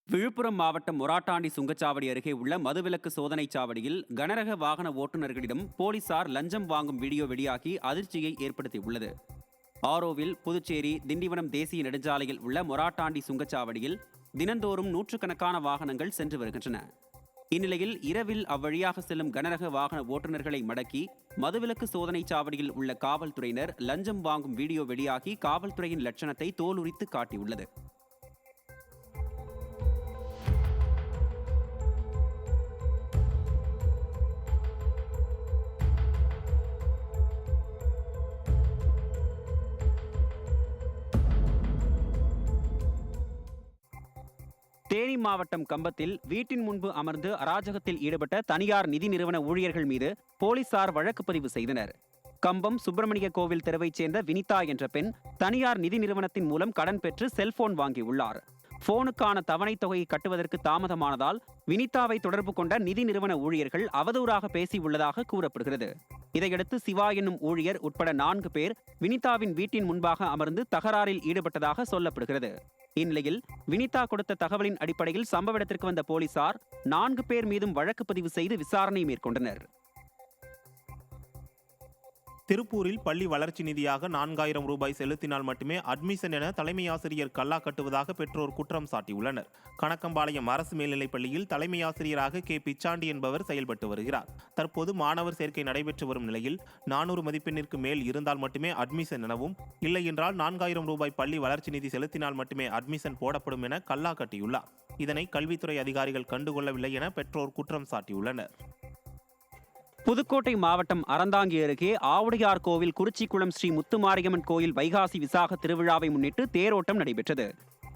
விழுப்புரம் மாவட்டம் மொராட்டாண்டி சுங்கச்சாவடி அருகே உள்ள மதுவிலக்கு சோதனைச் சாவடியில் கனரக வாகன ஓட்டுநர்களிடம் போலீசார் லஞ்சம் வாங்கும் வீடியோ வெளியாகி அதிர்ச்சியை ஏற்படுத்தியுள்ளது. ஆரோவில் புதுச்சேரி திண்டிவனம் தேசிய நெடுஞ்சாலையில் உள்ள மொராட்டாண்டி சுங்கச்சாவடியில் தினந்தோறும் நூற்றுக்கணக்கான வாகனங்கள் சென்று வருகின்றன. இந்நிலையில் இரவில் அவ்வழியாக செல்லும் கனரக வாகன ஓட்டுநர்களை மடக்கி மதுவிலக்கு சோதனைச் சாவடியில் உள்ள காவல்துறையினர் லஞ்சம் வாங்கும் வீடியோ வெளியாகி காவல்துறையின் லட்சணத்தை தோலுரித்து காட்டியுள்ளது. தேனி மாவட்டம் கம்பத்தில் வீட்டின் முன்பு அமர்ந்து அராஜகத்தில் ஈடுபட்ட தனியார் நிதி நிறுவன ஊழியர்கள் மீது போலீசார் வழக்கு பதிவு செய்தனர். கம்பம் சுப்பிரமணிய கோவில் தெருவைச் சேர்ந்த வினிதா என்ற பெண் தனியார் நிதி நிறுவனத்தின் மூலம் கடன் பெற்று செல்போன் வாங்கியுள்ளார். போனுக்கான தவணைத் தொகையை கட்டுவதற்கு தாமதமானதால் வினிதாவை தொடர்பு கொண்ட நிதி நிறுவன ஊழியர்கள் அவதூறாக பேசியுள்ளதாக கூறப்படுகிறது. இதையடுத்து சிவா என்னும் ஊழியர் உட்பட 4 பேர் வினிதாவின் வீட்டின் முன்பாக அமர்ந்து தகராறில் ஈடுபட்டதாக சொல்லப்படுகிறது. இந்நிலையில் வினிதா கொடுத்த தகவலின் அடிப்படையில் சம்பவ இடத்திற்கு வந்த போலீசார் 4 பேர் மீதும் வழக்கு பதிவு செய்து விசாரணை மேற்கொண்டனர். திருப்பூரில் பள்ளி வளர்ச்சி நிதியாக 4000 ரூபாய் செலுத்தினால் மட்டுமே அட்மிஷன் என தலைமை ஆசிரியர் கல்லா கட்டுவதாக பெற்றோர் குற்றம் சாட்டியுள்ளனர். கணக்கம்பாளையம் அரசு மேல்நிலைப் பள்ளியில் தலைமை ஆசிரியராக கே பிச்சாண்டி என்பவர் செயல்பட்டு வருகிறார். தற்போது மாணவர் சேர்க்கை நடைபெற்று வரும் நிலையில் 400 மதிப்பெண்ணிற்கு மேல் இருந்தால் மட்டுமே அட்மிஷன் எனவும், இல்லை என்றால் 4000 ரூபாய் பள்ளி வளர்ச்சி நிதி செலுத்தினால் மட்டுமே அட்மிஷன் போடப்படும் என கல்லா கட்டியுள்ளார். இதனை கல்வித்துறை அதிகாரிகள் கண்டுகொள்ளவில்லை என பெற்றோர் குற்றம் சாட்டியுள்ளனர். புதுக்கோட்டை மாவட்டம் அறந்தாங்கி அருகே ஆவுடையார் கோவில் குறிச்சிக்குளம் ஸ்ரீ முத்துமாரியம்மன் கோயில் வைகாசி விசாக திருவிழாவை முன்னிட்டு தேரோட்டம் நடைபெற்றது.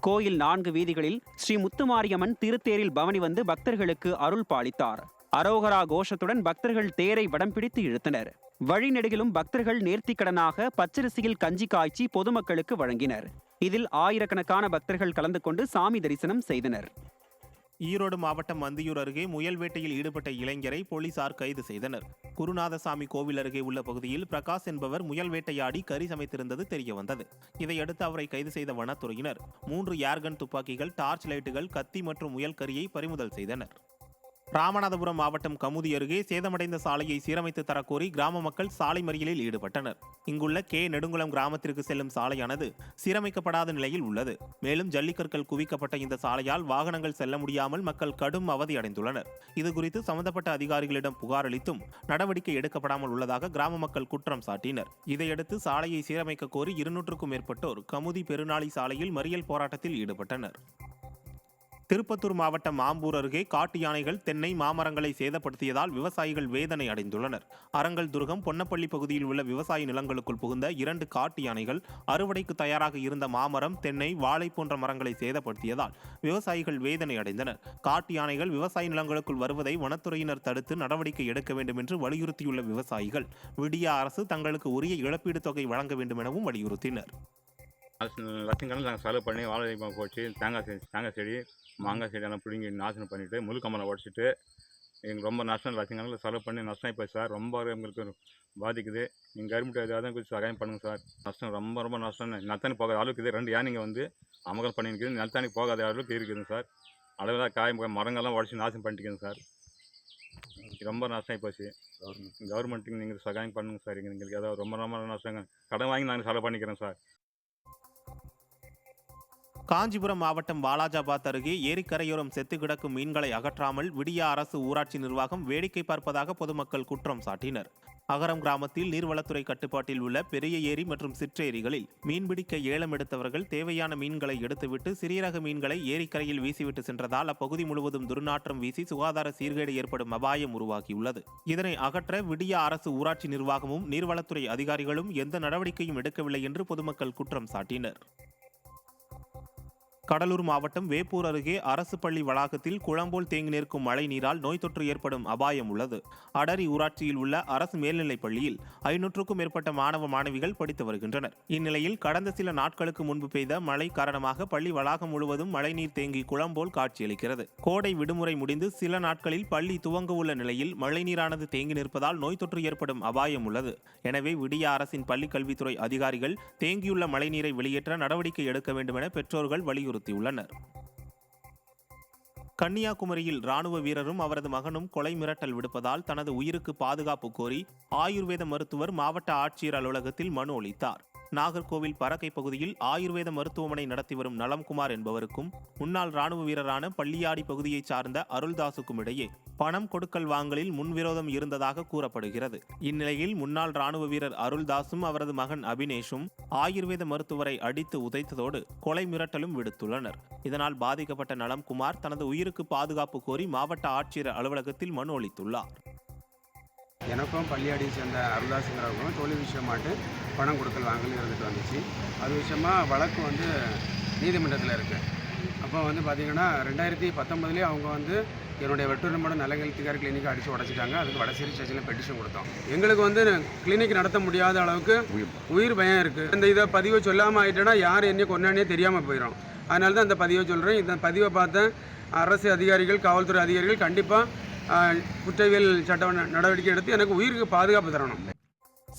கோயில் 4 வீதிகளில் ஸ்ரீ முத்துமாரியம்மன் திருத்தேரில் பவனி வந்து பக்தர்களுக்கு அருள் பாலித்தார். அரோகரா கோஷத்துடன் பக்தர்கள் தேரை வடம் பிடித்து இழுத்தனர். வழிநெடுகிலும் பக்தர்கள் நேர்த்திக்கடனாக பச்சரிசியில் கஞ்சி காய்ச்சி பொதுமக்களுக்கு வழங்கினர். இதில் ஆயிரக்கணக்கான பக்தர்கள் கலந்து கொண்டு சாமி தரிசனம் செய்தனர். ஈரோடு மாவட்டம் அந்தியூர் அருகே முயல் வேட்டையில் ஈடுபட்ட இளைஞரை போலீசார் கைது செய்தனர். குருநாதசாமி கோவில் அருகே உள்ள பகுதியில் பிரகாஷ் என்பவர் முயல் வேட்டையாடி கறி சமைத்திருந்தது தெரியவந்தது. இதையடுத்து அவரை கைது செய்த வனத்துறையினர் 3 ஏர்கன் துப்பாக்கிகள், டார்ச் லைட்டுகள், கத்தி மற்றும் முயல் கறியை பறிமுதல் செய்தனர். ராமநாதபுரம் மாவட்டம் கமுதி அருகே சேதமடைந்த சாலையை சீரமைத்து தரக்கோரி கிராம மக்கள் சாலை மறியலில் ஈடுபட்டனர். இங்குள்ள கே நெடுங்குளம் கிராமத்திற்கு செல்லும் சாலையானது சீரமைக்கப்படாத நிலையில் உள்ளது. மேலும் ஜல்லிக்கற்கள் குவிக்கப்பட்ட இந்த சாலையால் வாகனங்கள் செல்ல முடியாமல் மக்கள் கடும் அவதி அடைந்துள்ளனர். இதுகுறித்து சம்பந்தப்பட்ட அதிகாரிகளிடம் புகார் அளித்தும் நடவடிக்கை எடுக்கப்படாமல் உள்ளதாக கிராம மக்கள் குற்றம் சாட்டினர். இதையடுத்து சாலையை சீரமைக்க கோரி 200க்கும் மேற்பட்டோர் கமுதி பெருநாளி சாலையில் மறியல் போராட்டத்தில் ஈடுபட்டனர். திருப்பத்தூர் மாவட்டம் ஆம்பூர் அருகே காட்டு யானைகள் தென்னை மாமரங்களை சேதப்படுத்தியதால் விவசாயிகள் வேதனை அடைந்துள்ளனர். அரங்கல் துருகம் பொன்னப்பள்ளி பகுதியில் உள்ள விவசாய நிலங்களுக்குள் புகுந்த 2 காட்டு யானைகள் அறுவடைக்கு தயாராக இருந்த மாமரம், தென்னை, வாழை போன்ற மரங்களை சேதப்படுத்தியதால் விவசாயிகள் வேதனை அடைந்தனர். காட்டு யானைகள் விவசாய நிலங்களுக்குள் வருவதை வனத்துறையினர் தடுத்து நடவடிக்கை எடுக்க வேண்டும் என்று வலியுறுத்தியுள்ள விவசாயிகள் விடிய அரசு தங்களுக்கு உரிய இழப்பீடு தொகை வழங்க வேண்டும் எனவும் வலியுறுத்தினர். லட்சக்கணக்கில் நாங்கள் செலவு பண்ணி வாழை போச்சு, தேங்காய் செடி, மாங்காய் செடியெல்லாம் பிடுங்கி நாசனம் பண்ணிவிட்டு முழுக்கம்பளம் உடச்சிட்டு எங்களுக்கு ரொம்ப நஷ்டம். லட்சக்கணக்கில் செலவு பண்ணி நஷ்டம் போய் சார். ரொம்ப எங்களுக்கு பாதிக்குது. நீங்கள் கவர்மெண்ட் ஏதாவது கொஞ்சம் சகாயம் பண்ணுங்கள் சார். நஷ்டம் ரொம்ப நஷ்டம். நிலத்தானி போகாத அளவுக்கு இது 2 யானைங்க வந்து அமகல் பண்ணியிருக்குது. நிலத்தானி போகாத அளவுக்கு இருக்குதுங்க சார். அளவில் மரங்கள்லாம் உடச்சி நாசனம் பண்ணிட்டுக்குங்க சார். ரொம்ப நஷ்டம் போச்சு. கவர்மெண்ட்டுக்கு நீங்கள் சகாயம் பண்ணுங்கள் சார். எங்களுக்கு ஏதாவது ரொம்ப நஷ்டங்க. கடன் வாங்கி நாங்கள் செலவு பண்ணிக்கிறோம் சார். காஞ்சிபுரம் மாவட்டம் வாலாஜாபாத் அருகே ஏரிக்கரையோரம் செத்து கிடக்கும் மீன்களை அகற்றாமல் விடிய அரசு ஊராட்சி நிர்வாகம் வேடிக்கை பார்ப்பதாக பொதுமக்கள் குற்றம் சாட்டினர். அகரம் கிராமத்தில் நீர்வளத்துறை கட்டுப்பாட்டில் உள்ள பெரிய ஏரி மற்றும் சிற்றேரிகளில் மீன்பிடிக்க ஏலம் எடுத்தவர்கள் தேவையான மீன்களை எடுத்துவிட்டு சிறிய ரக மீன்களை ஏரிக்கரையில் வீசிவிட்டு சென்றதால் அப்பகுதி முழுவதும் துர்நாற்றம் வீசி சுகாதார சீர்கேடு ஏற்படும் அபாயம் உருவாகியுள்ளது. இதனை அகற்ற விடிய அரசு ஊராட்சி நிர்வாகமும் நீர்வளத்துறை அதிகாரிகளும் எந்த நடவடிக்கையும் எடுக்கவில்லை என்று பொதுமக்கள் குற்றம் சாட்டினர். கடலூர் மாவட்டம் வேப்பூர் அருகே அரசு பள்ளி வளாகத்தில் குளம்போல் தேங்கி நிற்கும் மழை நீரால் நோய் தொற்று ஏற்படும் அபாயம் உள்ளது. அடரி ஊராட்சியில் உள்ள அரசு மேல்நிலைப் பள்ளியில் 500க்கும் மேற்பட்ட மாணவ மாணவிகள் படித்து வருகின்றனர். இந்நிலையில் கடந்த சில நாட்களுக்கு முன்பு பெய்த மழை காரணமாக பள்ளி வளாகம் முழுவதும் மழைநீர் தேங்கி குளம்போல் காட்சியளிக்கிறது. கோடை விடுமுறை முடிந்து சில நாட்களில் பள்ளி துவங்க உள்ள நிலையில் மழைநீரானது தேங்கி நிற்பதால் நோய் தொற்று ஏற்படும் அபாயம் உள்ளது. எனவே விடிய அரசின் பள்ளி கல்வித்துறை அதிகாரிகள் தேங்கியுள்ள மழைநீரை வெளியேற்ற நடவடிக்கை எடுக்க வேண்டும் என பெற்றோர்கள் வலியுறுத்தியுள்ளனர். கன்னியாகுமரியில் ராணுவ வீரரும் அவரது மகனும் கொலை மிரட்டல் விடுப்பதால் தனது உயிருக்கு பாதுகாப்பு கோரி ஆயுர்வேத மருத்துவர் மாவட்ட ஆட்சியர் அலுவலகத்தில் மனு அளித்தார். நாகர்கோவில் பறக்கை பகுதியில் ஆயுர்வேத மருத்துவமனை நடத்தி வரும் நலம்குமார் என்பவருக்கும் முன்னாள் ராணுவ வீரரான பள்ளியாடி பகுதியைச் சார்ந்த அருள்தாசுக்கும் இடையே பணம் கொடுக்கல் வாங்கலில் முன்விரோதம் இருந்ததாக கூறப்படுகிறது. இந்நிலையில் முன்னாள் ராணுவ வீரர் அருள்தாசும் அவரது மகன் அபினேஷும் ஆயுர்வேத மருத்துவரை அடித்து உதைத்ததோடு கொலை மிரட்டலும் விடுத்துள்ளனர். இதனால் பாதிக்கப்பட்ட நலம்குமார் தனது உயிருக்கு பாதுகாப்பு கோரி மாவட்ட ஆட்சியர் அலுவலகத்தில் மனு அளித்துள்ளார். எனக்கும் பள்ளியாடியை சேர்ந்த அருள்தாஸுங்கிறவங்களும் தொழில் விஷயமாட்டு பணம் கொடுக்கல் வாங்கல் இருந்துட்டு வந்துச்சு. அது விஷயமாக வழக்கு நீதிமன்றத்தில் இருக்குது. அப்போ பார்த்திங்கன்னா 2019 அவங்க என்னுடைய வெட்டூர்மட நலங்கல்திகார் கிளினிக்கை அடித்து உடச்சிட்டாங்க. அதுக்கு வடசேரி ஸ்டேஷனில் பெட்டிஷன் கொடுத்தோம். எங்களுக்கு கிளினிக் நடத்த முடியாத அளவுக்கு உயிர் பயம் இருக்குது. இந்த இதை பதிவை சொல்லாமல் ஆகிட்டேன்னா யார் என்ன கொண்டானே தெரியாமல் போயிடும். அதனால தான் இந்த பதிவை சொல்கிறேன். இந்த பதிவை பார்த்த அரசு அதிகாரிகள், காவல்துறை அதிகாரிகள் கண்டிப்பாக குற்றவியல் சட்ட நடவடிக்கை எடுத்து எனக்கு உயிருக்கு பாதுகாப்பு தரணும்.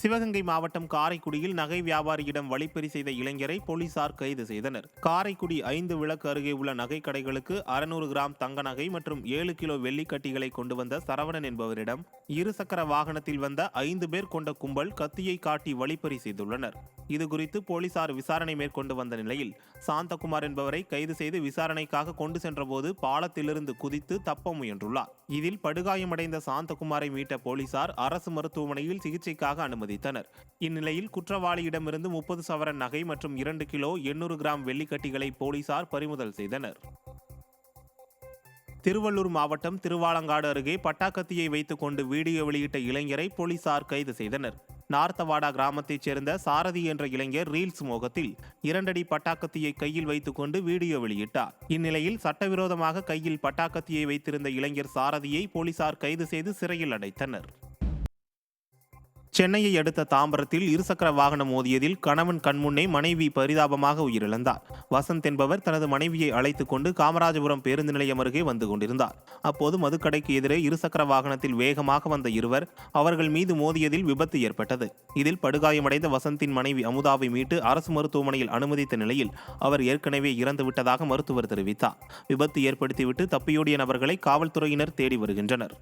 சிவகங்கை மாவட்டம் காரைக்குடியில் நகை வியாபாரியிடம் வழிப்பறி செய்த இளைஞரை போலீசார் கைது செய்தனர். காரைக்குடி 5 விளக்கு அருகே உள்ள நகை கடைகளுக்கு 600 கிராம் தங்க நகை மற்றும் 7 கிலோ வெள்ளிக்கட்டிகளை கொண்டு வந்த சரவணன் என்பவரிடம் இருசக்கர வாகனத்தில் வந்த 5 பேர் கொண்ட கும்பல் கத்தியை காட்டி வழிப்பறி செய்துள்ளனர். இதுகுறித்து போலீசார் விசாரணை மேற்கொண்டு வந்த நிலையில் சாந்தகுமார் என்பவரை கைது செய்து விசாரணைக்காக கொண்டு சென்றபோது பாலத்திலிருந்து குதித்து தப்ப முயன்றுள்ளார். இதில் படுகாயமடைந்த சாந்தகுமாரை மீட்ட போலீசார் அரசு மருத்துவமனையில் சிகிச்சைக்காக அனுமதித்தனர். இந்நிலையில் குற்றவாளியிடமிருந்து 30 சவரன் நகை மற்றும் 2 கிலோ 800 கிராம் வெள்ளிக்கட்டிகளை போலீசார் பறிமுதல் செய்தனர். திருவள்ளூர் மாவட்டம் திருவாலங்காடு அருகே பட்டாக்கத்தியை வைத்துக் கொண்டு வீடியோ வெளியிட்ட இளைஞரை போலீசார் கைது செய்தனர். நார்த்தவாடா கிராமத்தைச் சேர்ந்த சாரதி என்ற இளைஞர் ரீல்ஸ் மோகத்தில் 2 அடி பட்டாக்கத்தியை கையில் வைத்துக் கொண்டு வீடியோ வெளியிட்டார். இந்நிலையில் சட்டவிரோதமாக கையில் பட்டாக்கத்தியை வைத்திருந்த இளைஞர் சாரதியை போலீசார் கைது செய்து சிறையில் அடைத்தனர். சென்னையை அடுத்த தாம்பரத்தில் இருசக்கர வாகனம் மோதியதில் கணவன் கண்முன்னே மனைவி பரிதாபமாக உயிரிழந்தார். வசந்த் என்பவர் தனது மனைவியை அழைத்துக் கொண்டு காமராஜபுரம் பேருந்து நிலையம் அருகே வந்து கொண்டிருந்தார். அப்போது மதுக்கடைக்கு எதிரே இருசக்கர வாகனத்தில் வேகமாக வந்த இருவர் அவர்கள் மீது மோதியதில் விபத்து ஏற்பட்டது. இதில் படுகாயமடைந்த வசந்தின் மனைவி அமுதாவை மீட்டு அரசு மருத்துவமனையில் அனுமதித்த நிலையில் அவர் ஏற்கனவே இறந்துவிட்டதாக மருத்துவர் தெரிவித்தார். விபத்து ஏற்படுத்திவிட்டு தப்பியோடிய நபர்களை காவல்துறையினர் தேடி வருகின்றனர்.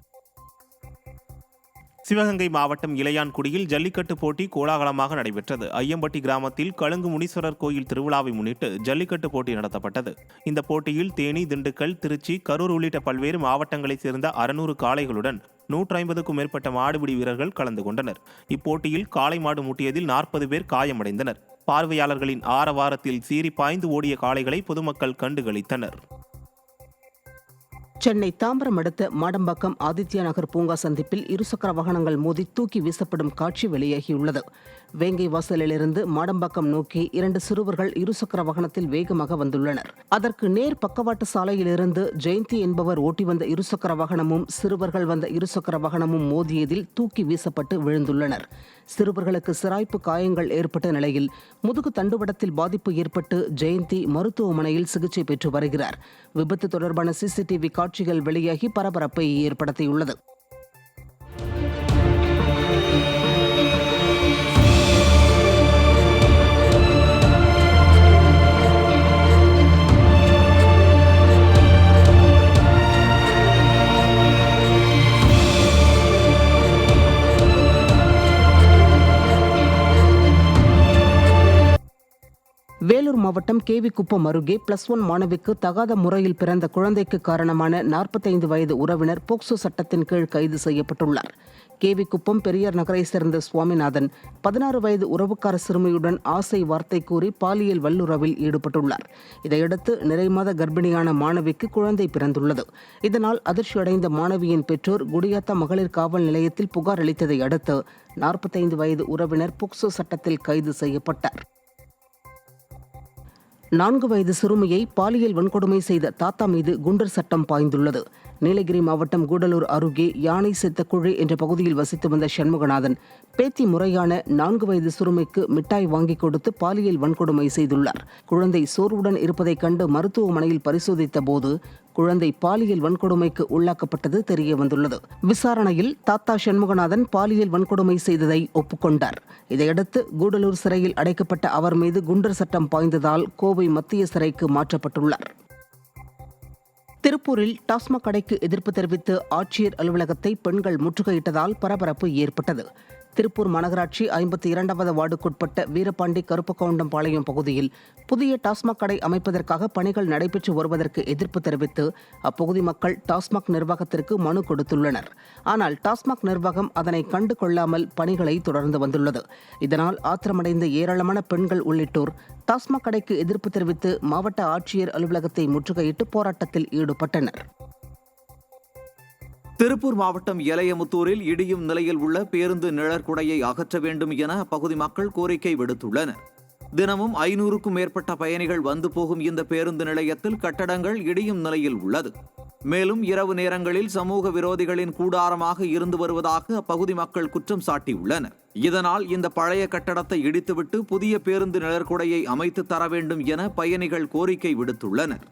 சிவகங்கை மாவட்டம் இளையான்குடியில் ஜல்லிக்கட்டு போட்டி கோலாகலமாக நடைபெற்றது. ஐயம்பட்டி கிராமத்தில் கழுங்கு முனீஸ்வரர் கோயில் திருவிழாவை முன்னிட்டு ஜல்லிக்கட்டு போட்டி நடத்தப்பட்டது. இந்த போட்டியில் தேனி, திண்டுக்கல், திருச்சி, கரூர் உள்ளிட்ட பல்வேறு மாவட்டங்களைச் சேர்ந்த 600 காளைகளுடன் 150க்கும் மேற்பட்ட மாடுபிடி வீரர்கள் கலந்து கொண்டனர். இப்போட்டியில் காளை மாடு முட்டியதில் 40 பேர் காயமடைந்தனர். பார்வையாளர்களின் ஆரவாரத்தில் சீறி பாய்ந்து ஓடிய காளைகளை பொதுமக்கள் கண்டுகளித்தனர். சென்னை தாம்பரம் அடுத்த மாடம்பாக்கம் ஆதித்யா நகர் பூங்கா சந்திப்பில் இருசக்கர வாகனங்கள் மோதி தூக்கி வீசப்படும் காட்சி வெளியாகியுள்ளது. வேங்கை வாசலிலிருந்து மாடம்பாக்கம் நோக்கி 2 சிறுவர்கள் இருசக்கர வாகனத்தில் வேகமாக வந்துள்ளனர். அதற்கு நேர் பக்கவாட்டு சாலையிலிருந்து ஜெயந்தி என்பவர் ஓட்டி வந்த இருசக்கர வாகனமும் சிறுவர்கள் வந்த இருசக்கர வாகனமும் மோதியதில் தூக்கி வீசப்பட்டு விழுந்துள்ளனர். சிறுவர்களுக்கு சிராய்ப்பு காயங்கள் ஏற்பட்ட நிலையில் முதுகு தண்டுவடத்தில் பாதிப்பு ஏற்பட்டு ஜெயந்தி மருத்துவமனையில் சிகிச்சை பெற்று வருகிறார். விபத்து தொடர்பான சிசிடிவி காட்சிகள் வெளியாகி பரபரப்பை ஏற்படுத்தியுள்ளது. வேலூர் மாவட்டம் கேவிக்குப்பம் அருகே +1 மாணவிக்கு தகாத முறையில் பிறந்த குழந்தைக்கு காரணமான 45 வயது உறவினர் போக்சோ சட்டத்தின் கீழ் கைது செய்யப்பட்டுள்ளார். கேவிக்குப்பம் பெரியார் நகரை சேர்ந்த சுவாமிநாதன் 16 வயது உறவுக்கார சிறுமியுடன் ஆசை வார்த்தை கூறி பாலியல் வல்லுறவில் ஈடுபட்டுள்ளார். இதையடுத்து நிறைமாத கர்ப்பிணியான மாணவிக்கு குழந்தை பிறந்துள்ளது. இதனால் அதிர்ச்சியடைந்த மாணவியின் பெற்றோர் குடியாத்தா மகளிர் காவல் நிலையத்தில் புகார் அளித்ததை அடுத்து 45 வயது உறவினர் போக்சோ சட்டத்தில் கைது செய்யப்பட்டார். 4 வயது சிறுமியை பாலியல் வன்கொடுமை செய்த தாத்தா மீது குண்டர் சட்டம் பாய்ந்துள்ளது. நீலகிரி மாவட்டம் கூடலூர் அருகே யானை செத்த குழி என்ற பகுதியில் வசித்து வந்த சண்முகநாதன் பேத்தி முறையான 4 வயது சிறுமிக்கு மிட்டாய் வாங்கி கொடுத்து பாலியல் வன்கொடுமை செய்துள்ளார். குழந்தை சோர்வுடன் இருப்பதைக் கண்டு மருத்துவமனையில் பரிசோதித்த போது குழந்தை பாலியல் வன்கொடுமைக்கு உள்ளாக்கப்பட்டது தெரிய வந்துள்ளது. விசாரணையில் தாத்தா சண்முகநாதன் பாலியல் வன்கொடுமை செய்ததை ஒப்புக்கொண்டார். இதையடுத்து கூடலூர் சிறையில் அடைக்கப்பட்ட அவர் மீது குண்டர் சட்டம் பாய்ந்ததால் கோவை மத்திய சிறைக்கு மாற்றப்பட்டுள்ளார். திருப்பூரில் டாஸ்மாக் கடைக்கு எதிர்ப்பு தெரிவித்து ஆட்சியர் அலுவலகத்தை பெண்கள் முற்றுகையிட்டதால் பரபரப்பு ஏற்பட்டது. திருப்பூர் மாநகராட்சி 52வது வார்டுக்குட்பட்ட வீரபாண்டி கருப்பகவுண்டம்பாளையம் பகுதியில் புதிய டாஸ்மாக் கடை அமைப்பதற்காக பணிகள் நடைபெற்று வருவதற்கு எதிர்ப்பு தெரிவித்து அப்பகுதி மக்கள் டாஸ்மாக் நிர்வாகத்திற்கு மனு கொடுத்துள்ளனர். ஆனால் டாஸ்மாக் நிர்வாகம் அதனை கண்டு கொள்ளாமல் பணிகளை தொடர்ந்து வந்துள்ளது. இதனால் ஆத்திரமடைந்த ஏராளமான பெண்கள் உள்ளிட்டோர் டாஸ்மாக் கடைக்கு எதிர்ப்பு தெரிவித்து மாவட்ட ஆட்சியர் அலுவலகத்தை முற்றுகையிட்டு போராட்டத்தில் ஈடுபட்டனர். திருப்பூர் மாவட்டம் எலையமுத்தூரில் இடியும் நிலையில் உள்ள பேருந்து நிழற்குடையை அகற்ற வேண்டும் என அப்பகுதி மக்கள் கோரிக்கை விடுத்துள்ளனர். தினமும் 500க்கும் மேற்பட்ட பயணிகள் வந்து போகும் இந்த பேருந்து நிலையத்தில் கட்டடங்கள் இடியும் நிலையில் உள்ளது. மேலும் இரவு நேரங்களில் சமூக விரோதிகளின் கூடாரமாக இருந்து வருவதாக அப்பகுதி மக்கள் குற்றம் சாட்டியுள்ளனர். இதனால் இந்த பழைய கட்டடத்தை இடித்துவிட்டு புதிய பேருந்து நிழற்குடையை அமைத்து தர வேண்டும் என பயணிகள் கோரிக்கை விடுத்துள்ளனர்.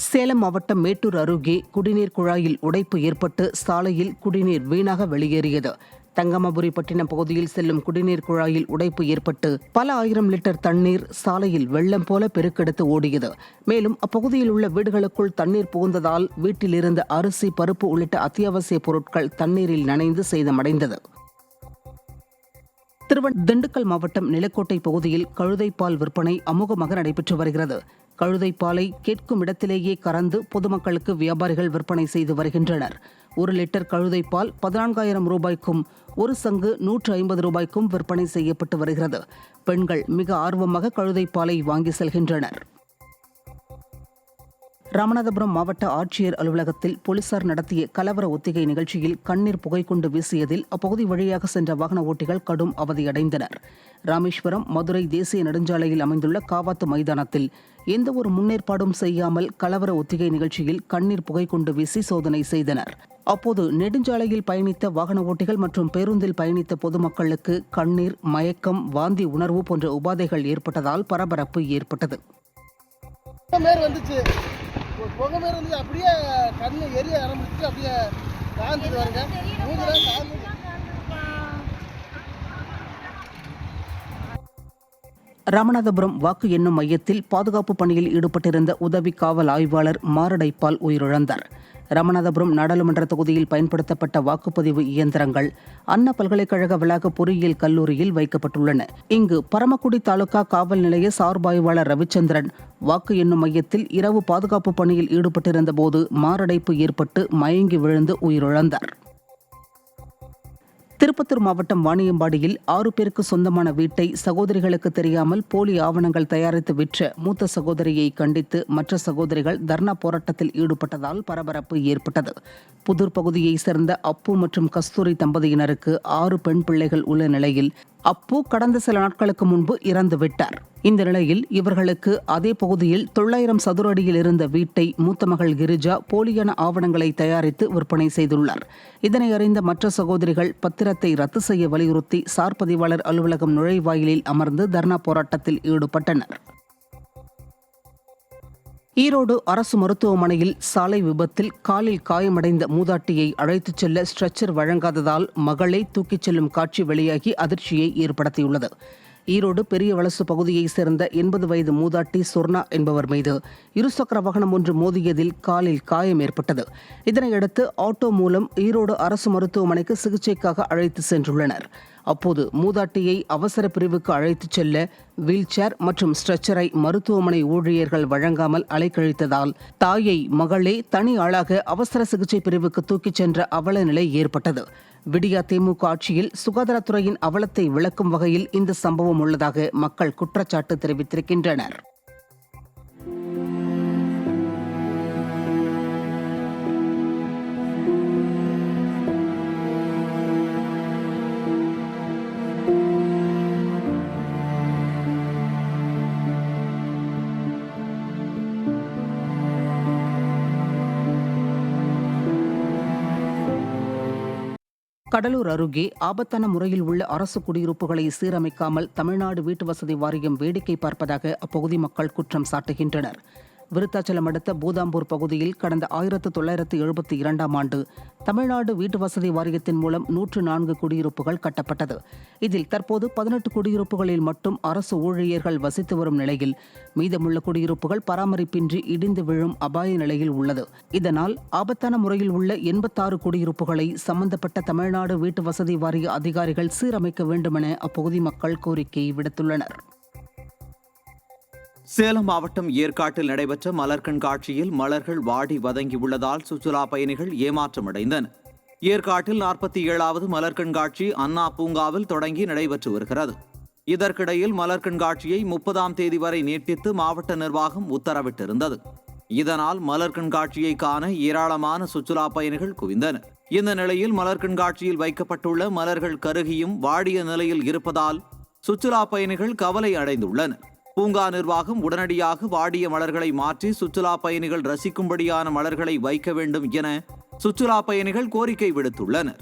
சேலம் மாவட்டம் மேட்டூர் அருகே குடிநீர் குழாயில் உடைப்பு ஏற்பட்டு சாலையில் குடிநீர் வீணாக வெளியேறியது. தங்கமபுரிப்பட்டினம் பகுதியில் செல்லும் குடிநீர் குழாயில் உடைப்பு ஏற்பட்டு பல ஆயிரம் லிட்டர் தண்ணீர் சாலையில் வெள்ளம் போல பெருக்கெடுத்து ஓடியது. மேலும் அப்பகுதியில் உள்ள வீடுகளுக்குள் தண்ணீர் புகுந்ததால் வீட்டில் இருந்த அரிசி, பருப்பு உள்ளிட்ட அத்தியாவசிய பொருட்கள் தண்ணீரில் நனைந்து சேதமடைந்தது. திண்டுக்கல் மாவட்டம் நிலக்கோட்டை பகுதியில் கழுதைப்பால் விற்பனை அமோகமாக நடைபெற்று வருகிறது. கழுதைப்பாலை கேட்கும் இடத்திலேயே கறந்து பொதுமக்களுக்கு வியாபாரிகள் விற்பனை செய்து வருகின்றனர். 1 லிட்டர் கழுதைப்பால் 14,000 ரூபாய்க்கும், ஒரு சங்கு 150 ரூபாய்க்கும் விற்பனை செய்யப்பட்டு வருகிறது. பெண்கள் மிக ஆர்வமாக கழுதைப்பாலை வாங்கி செல்கின்றனர். ராமநாதபுரம் மாவட்ட ஆட்சியர் அலுவலகத்தில் போலீசார் நடத்திய கலவர ஒத்திகை நிகழ்ச்சியில் கண்ணீர் புகைக்குண்டு வீசியதில் அப்பகுதி வழியாக சென்ற வாகன ஓட்டிகள் கடும் அவதியடைந்தனர். ராமேஸ்வரம் மதுரை தேசிய நெடுஞ்சாலையில் அமைந்துள்ள காவாத்து மைதானத்தில் எந்த ஒரு முன்னேற்பாடும் செய்யாமல் கலவர ஒத்திகை நிகழ்ச்சியில் கண்ணீர் புகைக்குண்டு வீசி சோதனை செய்தனர். அப்போது நெடுஞ்சாலையில் பயணித்த வாகன ஓட்டிகள் மற்றும் பேருந்தில் பயணித்த பொதுமக்களுக்கு கண்ணீர், மயக்கம், வாந்தி உணர்வு போன்ற உபாதைகள் ஏற்பட்டதால் பரபரப்பு ஏற்பட்டது. புகை மாரி வந்து அப்படியே கண்ணு எரிய ஆரம்பிச்சு அப்படியே காந்துட்டு வருங்க. ராமநாதபுரம் வாக்கு எண்ணும் மையத்தில் பாதுகாப்பு பணியில் ஈடுபட்டிருந்த உதவி காவல் ஆய்வாளர் மாரடைப்பால் உயிரிழந்தார். ராமநாதபுரம் நாடாளுமன்ற தொகுதியில் பயன்படுத்தப்பட்ட வாக்குப்பதிவு இயந்திரங்கள் அண்ணா பல்கலைக்கழக வளாக பொறியியல் கல்லூரியில் வைக்கப்பட்டுள்ளன. இங்கு பரமக்குடி தாலுகா காவல் நிலைய சார்பாய்வாளர் ரவிச்சந்திரன் வாக்கு எண்ணும் மையத்தில் இரவு பாதுகாப்பு பணியில் ஈடுபட்டிருந்த போது மாரடைப்பு ஏற்பட்டு மயங்கி விழுந்து உயிரிழந்தார். திருப்பத்தூர் மாவட்டம் வாணியம்பாடியில் 6 பேருக்கு சொந்தமான வீட்டை சகோதரிகளுக்கு தெரியாமல் போலி ஆவணங்கள் தயாரித்து விற்ற மூத்த சகோதரியை கண்டித்து மற்ற சகோதரிகள் தர்ணா போராட்டத்தில் ஈடுபட்டதால் பரபரப்பு ஏற்பட்டது. புதூர் பகுதியைச் சேர்ந்த அப்பு மற்றும் கஸ்தூரி தம்பதியினருக்கு 6 பெண் பிள்ளைகள் உள்ள நிலையில் அப்பு கடந்த சில நாட்களுக்கு முன்பு இறந்துவிட்டார். இந்த நிலையில் இவர்களுக்கு அதே பகுதியில் 900 சதுர அடியில் இருந்த வீட்டை மூத்த மகள் கிரிஜா போலியான ஆவணங்களை தயாரித்து விற்பனை செய்துள்ளார். இதனை அறிந்த மற்ற சகோதரிகள் பத்திரத்தை ரத்து செய்ய வலியுறுத்தி சார் பதிவாளர் அலுவலகம் நுழைவாயிலில் அமர்ந்து தர்ணா போராட்டத்தில் ஈடுபட்டனர். ஈரோடு அரசு மருத்துவமனையில் சாலை விபத்தில் காலில் காயமடைந்த மூதாட்டியை அழைத்துச் செல்ல ஸ்ட்ரெச்சர் வழங்காததால் மகளை தூக்கிச் செல்லும் காட்சி வெளியாகி அதிர்ச்சியை ஏற்படுத்தியுள்ளது. ஈரோடு பெரிய வலசு பகுதியைச் சேர்ந்த 80 வயது மூதாட்டி சொர்ணா என்பவர் மீது இருசக்கர வாகனம் ஒன்று மோதியதில் காலில் காயம் ஏற்பட்டது. இதனையடுத்து ஆட்டோ மூலம் ஈரோடு அரசு மருத்துவமனைக்கு சிகிச்சைக்காக அழைத்து சென்றுள்ளனர். அப்போது மூதாட்டியை அவசர பிரிவுக்கு அழைத்துச் செல்ல வீல்சேர் மற்றும் ஸ்ட்ரெச்சரை மருத்துவமனை ஊழியர்கள் வழங்காமல் அலைக்கழித்ததால் தாயை மகளே தனி ஆளாக அவசர சிகிச்சை பிரிவுக்கு தூக்கிச் சென்ற அவல நிலை ஏற்பட்டது. விடியா திமுக ஆட்சியில் சுகாதாரத்துறையின் அவலத்தை விளக்கும் வகையில் இந்த சம்பவம் உள்ளதாக மக்கள் குற்றச்சாட்டு தெரிவித்திருக்கின்றனர். கடலூர் அருகே ஆபத்தான முறையில் உள்ள அரசு குடியிருப்புகளை சீரமைக்காமல் தமிழ்நாடு வீட்டு வசதி வாரியம் வேடிக்கை பார்ப்பதாக அப்பகுதி மக்கள் குற்றம் சாட்டுகின்றனர். விருத்தாச்சலம் அடுத்த பூதாம்பூர் பகுதியில் கடந்த 1972ஆம் ஆண்டு தமிழ்நாடு வீட்டு வசதி வாரியத்தின் மூலம் 104 குடியிருப்புகள் கட்டப்பட்டது. இதில் தற்போது 18 குடியிருப்புகளில் மட்டும் அரசு ஊழியர்கள் வசித்து வரும் நிலையில் மீதமுள்ள குடியிருப்புகள் பராமரிப்பின்றி இடிந்து விழும் அபாய நிலையில் உள்ளது. இதனால் ஆபத்தான முறையில் உள்ள 86 குடியிருப்புகளை சம்பந்தப்பட்ட தமிழ்நாடு வீட்டு வசதி வாரிய அதிகாரிகள் சீரமைக்க வேண்டுமென அப்பகுதி மக்கள் கோரிக்கை விடுத்துள்ளனர். சேலம் மாவட்டம் ஏற்காட்டில் நடைபெற்ற மலர் கண்காட்சியில் மலர்கள் வாடி வதங்கியுள்ளதால் சுற்றுலா பயணிகள் ஏமாற்றமடைந்தனர். ஏற்காட்டில் 47வது மலர் கண்காட்சி அண்ணா பூங்காவில் தொடங்கி நடைபெற்று வருகிறது. இதற்கிடையில் மலர் கண்காட்சியை 30ஆம் தேதி வரை நீட்டித்து மாவட்ட நிர்வாகம் உத்தரவிட்டிருந்தது. இதனால் மலர் கண்காட்சியை காண ஏராளமான சுற்றுலா பயணிகள் குவிந்தனர். இந்த நிலையில் மலர் கண்காட்சியில் வைக்கப்பட்டுள்ள மலர்கள் கருகியும் வாடிய நிலையில் இருப்பதால் சுற்றுலா பயணிகள் கவலை அடைந்துள்ளனர். பூங்கா நிர்வாகம் உடனடியாக வாடிய மலர்களை மாற்றி சுற்றுலா பயணிகள் ரசிக்கும்படியான மலர்களை வைக்க வேண்டும் என சுற்றுலா பயணிகள் கோரிக்கை விடுத்துள்ளனர்.